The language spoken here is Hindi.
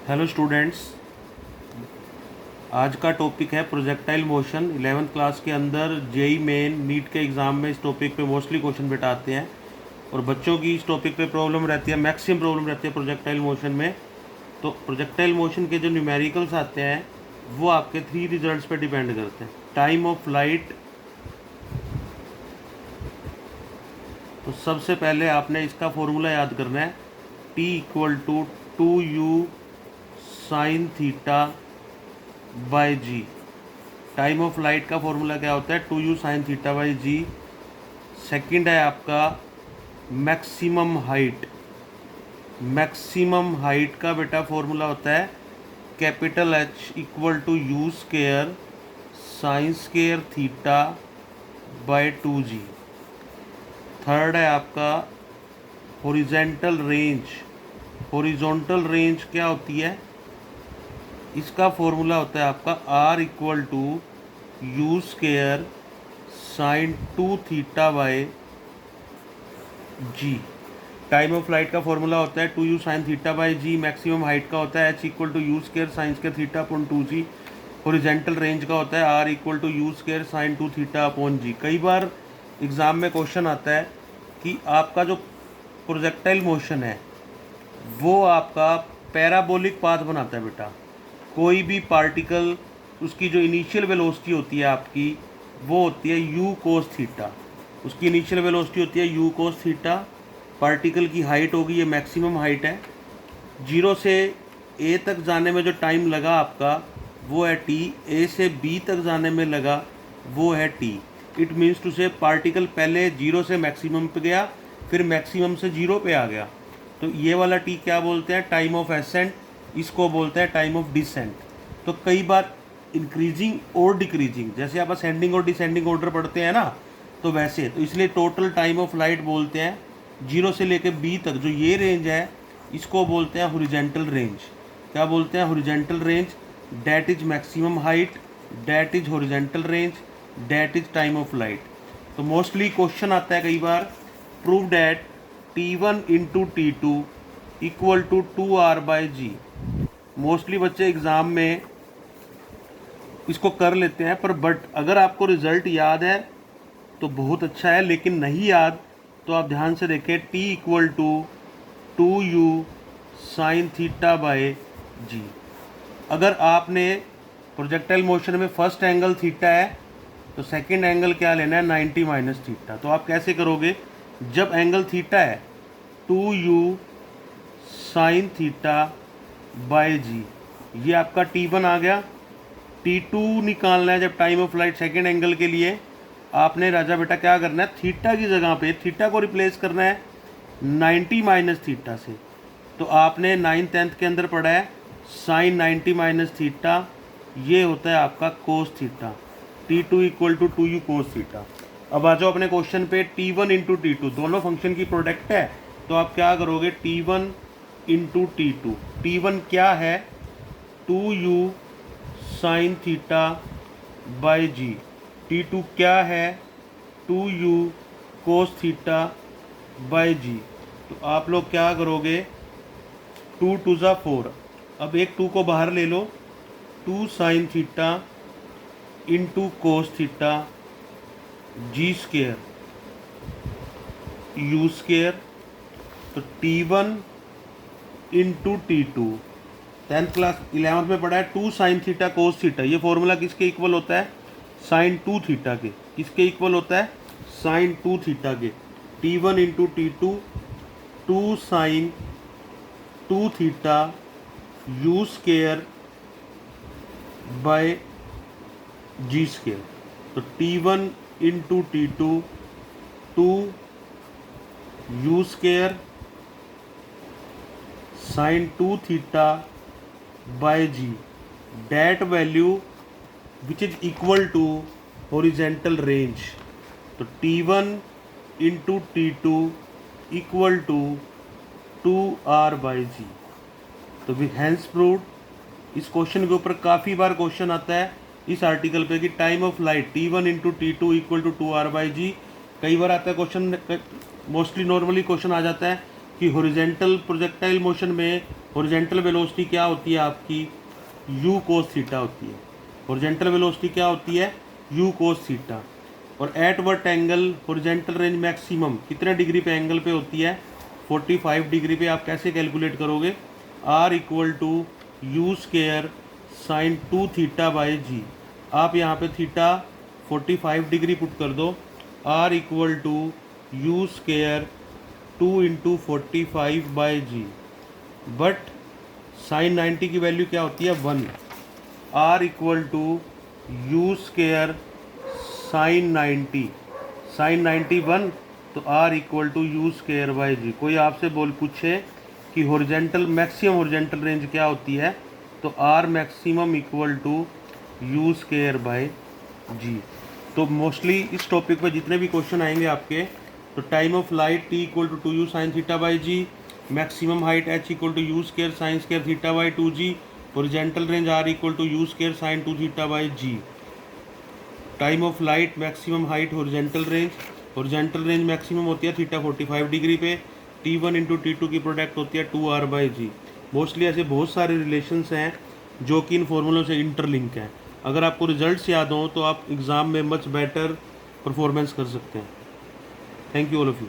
हेलो स्टूडेंट्स, आज का टॉपिक है प्रोजेक्टाइल मोशन। 11th क्लास के अंदर जेई मेन नीट के एग्ज़ाम में इस टॉपिक पे मोस्टली क्वेश्चन बेटा आते हैं और बच्चों की इस टॉपिक पे प्रॉब्लम रहती है, मैक्सिमम प्रॉब्लम रहती है प्रोजेक्टाइल मोशन में। तो प्रोजेक्टाइल मोशन के जो न्यूमेरिकल्स आते हैं वो आपके 3 रिजल्ट्स पे डिपेंड करते हैं। टाइम ऑफ लाइट, तो सबसे पहले आपने इसका फॉर्मूला याद करना है, T=2u sine theta by g. Time of light का फॉर्मूला क्या होता है? 2u sine theta by g. Second है आपका मैक्सिमम हाइट। मैक्सिमम हाइट का बेटा फॉर्मूला होता है capital H=u square sine square theta by 2g। Third है आपका हॉरिजेंटल रेंज। हॉरिजॉन्टल रेंज क्या होती है? इसका फॉर्मूला होता है आपका R=u square sine 2 theta by g. Time of light का फॉर्मूला होता है 2u sine theta by g. Maximum height का होता है H=u square sine square theta upon 2g। Horizontal range का होता है R=u square sine 2 theta upon g. कई बार एग्ज़ाम में क्वेश्चन आता है कि आपका जो प्रोजेक्टाइल मोशन है वो आपका पैराबोलिक पाथ बनाता है बेटा। कोई भी पार्टिकल, उसकी जो इनिशियल वेलोसिटी होती है आपकी वो होती है u कोस थीटा। उसकी इनिशियल वेलोसिटी होती है u कोस थीटा। पार्टिकल की हाइट होगी, ये मैक्सिमम हाइट है। 0 से a तक जाने में जो टाइम लगा आपका वो है t। a से b तक जाने में लगा वो है t। इट मीन्स टू से पार्टिकल पहले 0 से मैक्सिमम पे गया, फिर मैक्सिमम से 0 पे आ गया। तो ये वाला t क्या बोलते हैं? Time of accent. इसको बोलते हैं टाइम ऑफ डिसेंट। तो कई बार इंक्रीजिंग और डिक्रीजिंग, जैसे आप असेंडिंग और डिसेंडिंग ऑर्डर पढ़ते हैं ना, तो वैसे, तो इसलिए टोटल टाइम ऑफ लाइट बोलते हैं 0 से लेकर b तक जो ये रेंज है इसको बोलते हैं हॉरिजेंटल रेंज। क्या बोलते हैं? Horizontal range. That is maximum height, that is horizontal range, that is time of flight. तो मोस्टली क्वेश्चन आता है कई बार, prove that T1 into T2 equal to 2r by g. Mostly बच्चे एग्ज़ाम में इसको कर लेते हैं, पर बट अगर आपको रिज़ल्ट याद है तो बहुत अच्छा है, लेकिन नहीं याद तो आप ध्यान से देखें। T=2u साइन थीटा बाय जी। अगर आपने प्रोजेक्टाइल मोशन में फर्स्ट एंगल थीटा है तो सेकंड एंगल क्या लेना है? 90 माइनस थीटा। तो आप कैसे करोगे? जब एंगल थीटा है 2u साइन थीटा बाय जी, ये आपका T1 आ गया। T2 निकालना है जब time of light second angle के लिए। आपने राजा बेटा क्या करना है? थीटा की जगह पे थीटा को रिप्लेस करना है 90 माइनस थीटा से। तो आपने 9th 10th के अंदर पढ़ा है साइन 90 माइनस थीटा, ये होता है आपका cos theta. T2=2u cos theta. अब आ जाओ अपने क्वेश्चन पे। T1 इंटू T2 दोनों फंक्शन की प्रोडक्ट है, तो आप क्या करोगे? T1 into T2। T1 क्या है? 2u sine theta by ji. T2 क्या है? 2u cos theta by g. तो आप लोग क्या करोगे? 2 2 ज़ा 4। अब एक 2 को बाहर ले लो। 2 sine theta into cos theta g square u square. तो T1 into T2 10th class 11th में पढ़ा है 2 साइन थीटा कोस थीटा। ये फॉर्मूला किसके इक्वल होता है? साइन 2 थीटा के। किसके इक्वल होता है? साइन 2 थीटा के। T1 into T2 2 sine 2 theta u square by g square. तो T1 into T2 2 u square sine 2 theta by g, that value which is equal to horizontal range. तो T1 into T2 equal to 2r by g. तो भी हैंस प्रूव्ड। इस क्वेश्चन के ऊपर काफ़ी बार क्वेश्चन आता है इस आर्टिकल पे कि time of flight T1 into T2 equal to 2r by g. कई बार आता है क्वेश्चन, मोस्टली नॉर्मली क्वेश्चन आ जाता है कि हॉरिजेंटल प्रोजेक्टाइल मोशन में हॉरिजेंटल वेलोसिटी क्या होती है आपकी, u cos थीटा होती है। हॉरिजेंटल वेलोसिटी क्या होती है, u cos थीटा। और at what angle horizontal range maximum कितने डिग्री पे एंगल पे होती है, 45 डिग्री पे। आप कैसे कैलकुलेट करोगे, r equal to u square sine 2 theta by g. आप यहाँ पे थीटा 45 डिग्री पुट कर दो, r equal to u square 2 into 45 by g. But sine 90 की वैल्यू क्या होती है, 1। r equal to u square sine 90, sine 91, तो r equal to u square by g. कोई आपसे पूछे कि हॉरिजेंटल मैक्सिमम हॉरिजेंटल रेंज क्या होती है, तो r maximum equal to u square by g. तो मोस्टली इस टॉपिक पे जितने भी क्वेश्चन आएंगे आपके, तो time of light t equal to 2u sine theta by g, maximum height h equal to u square sine square theta by 2g, horizontal range r equal to u square sine 2 theta by g. Time of light, maximum height, horizontal range maximum होती है थीटा 45 डिग्री पे, T1 इंटू T2 की प्रोडक्ट होती है 2r बाई जी। मोस्टली ऐसे बहुत सारे रिलेशंस हैं जो कि इन फॉर्मूलों से इंटरलिंक हैं। अगर आपको रिजल्ट्स याद हों तो आप एग्ज़ाम में मच बेटर परफॉर्मेंस कर सकते हैं। Thank you all of you.